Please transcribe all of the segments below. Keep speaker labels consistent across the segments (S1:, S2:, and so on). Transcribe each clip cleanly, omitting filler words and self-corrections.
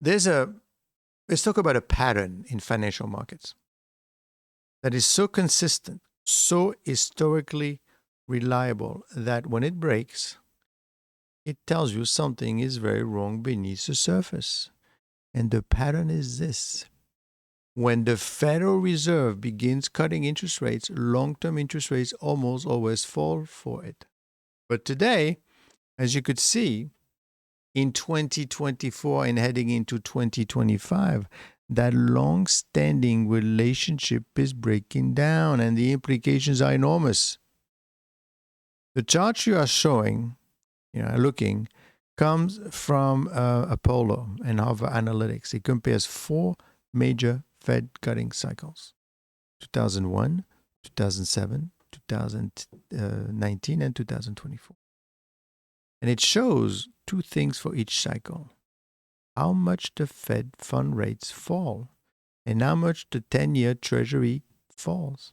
S1: There's a let's talk about a pattern in financial markets that is so consistent, so historically reliable that when it breaks, it tells you something is very wrong beneath the surface. And the pattern is this: when the Federal Reserve begins cutting interest rates, long term interest rates almost always fall for it. But today, as you could see, in 2024 and heading into 2025, that long standing relationship is breaking down and the implications are enormous. The chart you are showing, looking, comes from Apollo and Harvard Analytics. It compares four major Fed cutting cycles: 2001, 2007, 2019, and 2024. And it shows two things for each cycle: how much the Fed fund rates fall and how much the 10-year Treasury falls.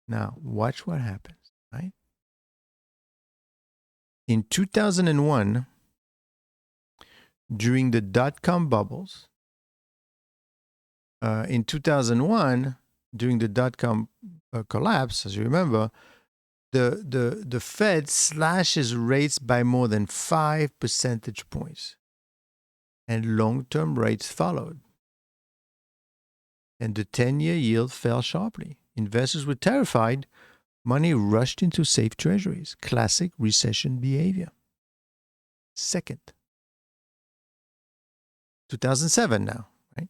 S1: Now, watch what happens, right? In 2001, during the dot-com bubbles, in 2001, during the dot-com collapse, as you remember, the Fed slashes rates by more than 5 percentage points, and long-term rates followed. And the 10-year yield fell sharply. Investors were terrified. Money rushed into safe treasuries. Classic recession behavior. Second, 2007 now, right?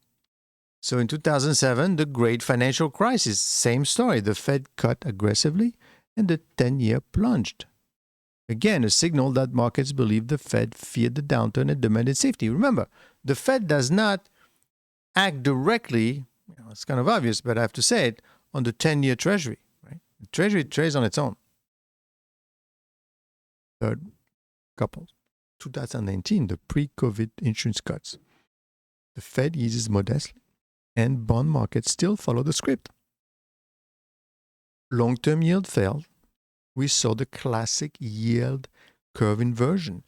S1: So in 2007, the great financial crisis, same story. The Fed cut aggressively and the 10-year plunged. Again, a signal that markets believed the Fed feared the downturn and demanded safety. Remember, the Fed does not act directly, it's kind of obvious, but I have to say it, on the 10-year Treasury. Right? The Treasury trades on its own. Third couple, 2019, the pre-COVID insurance cuts. The Fed eases modestly, and bond markets still follow the script. Long-term yield fell. We saw the classic yield curve inversion.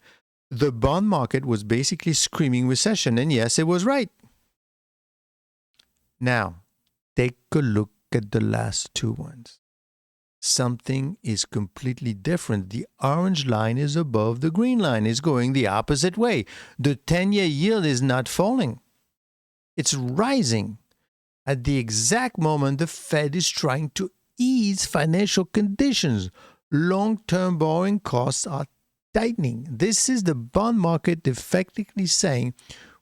S1: The bond market was basically screaming recession, and yes, it was right. Now, take a look at the last two ones. Something is completely different. The orange line is above the green line. It's going the opposite way. The 10-year yield is not falling. It's rising. At the exact moment the Fed is trying to ease financial conditions, long-term borrowing costs are tightening. This is the bond market effectively saying,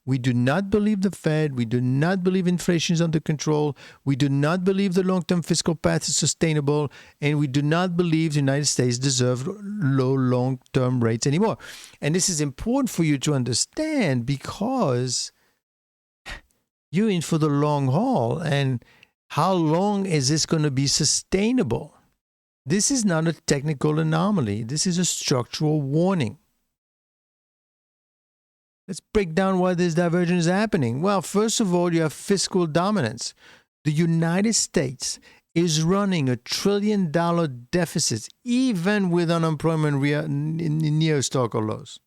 S1: we do not believe the Fed, we do not believe inflation is under control, we do not believe the long-term fiscal path is sustainable, and we do not believe the United States deserves low long-term rates anymore. And this is important for you to understand because you're in for the long haul, and how long is this going to be sustainable? This is not a technical anomaly. This is a structural warning. Let's break down why this divergence is happening. Well, first of all, you have fiscal dominance. The United States is running $1 trillion deficits, even with unemployment near historical lows.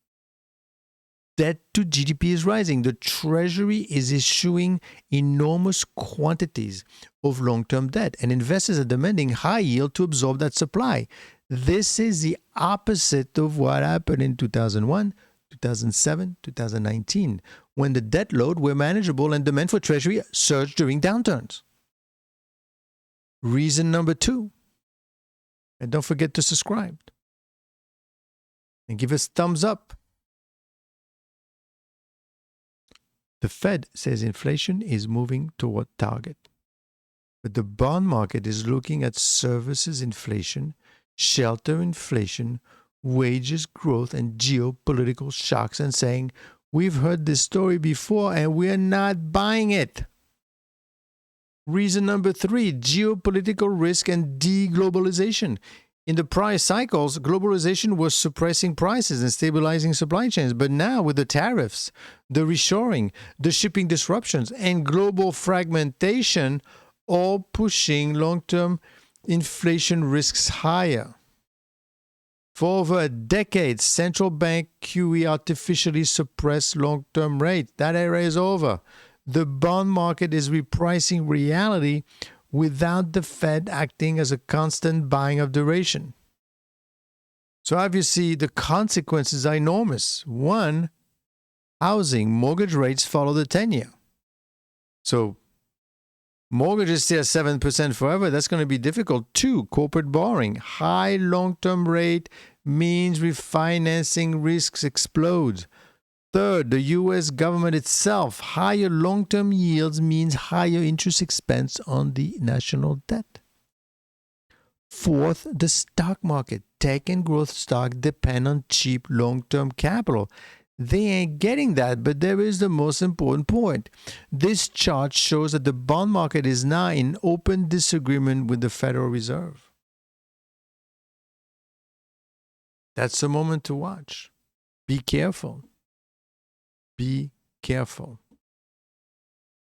S1: Debt to GDP is rising. The Treasury is issuing enormous quantities of long-term debt, and investors are demanding high yield to absorb that supply. This is the opposite of what happened in 2001, 2007, 2019, when the debt load were manageable and demand for Treasury surged during downturns. Reason number two, and don't forget to subscribe and give us thumbs up. The Fed says inflation is moving toward target, but the bond market is looking at services inflation, shelter inflation, wages growth, and geopolitical shocks and saying, we've heard this story before and we're not buying it. Reason number three, geopolitical risk and deglobalization. In the prior cycles, globalization was suppressing prices and stabilizing supply chains. But now with the tariffs, the reshoring, the shipping disruptions, and global fragmentation, all pushing long-term inflation risks higher. For over a decade, central bank QE artificially suppressed long-term rates. That era is over. The bond market is repricing reality without the Fed acting as a constant buying of duration. So obviously, the consequences are enormous. One, housing, mortgage rates follow the 10-year. So mortgages stay at 7% forever. That's going to be difficult. Two, corporate borrowing. High long-term rate means refinancing risks explode. Third, the U.S. government itself. Higher long-term yields means higher interest expense on the national debt. Fourth, the stock market. Tech and growth stock depend on cheap long-term capital. They ain't getting that, but there is the most important point. This chart shows that the bond market is now in open disagreement with the Federal Reserve. That's the moment to watch. Be careful. Be careful.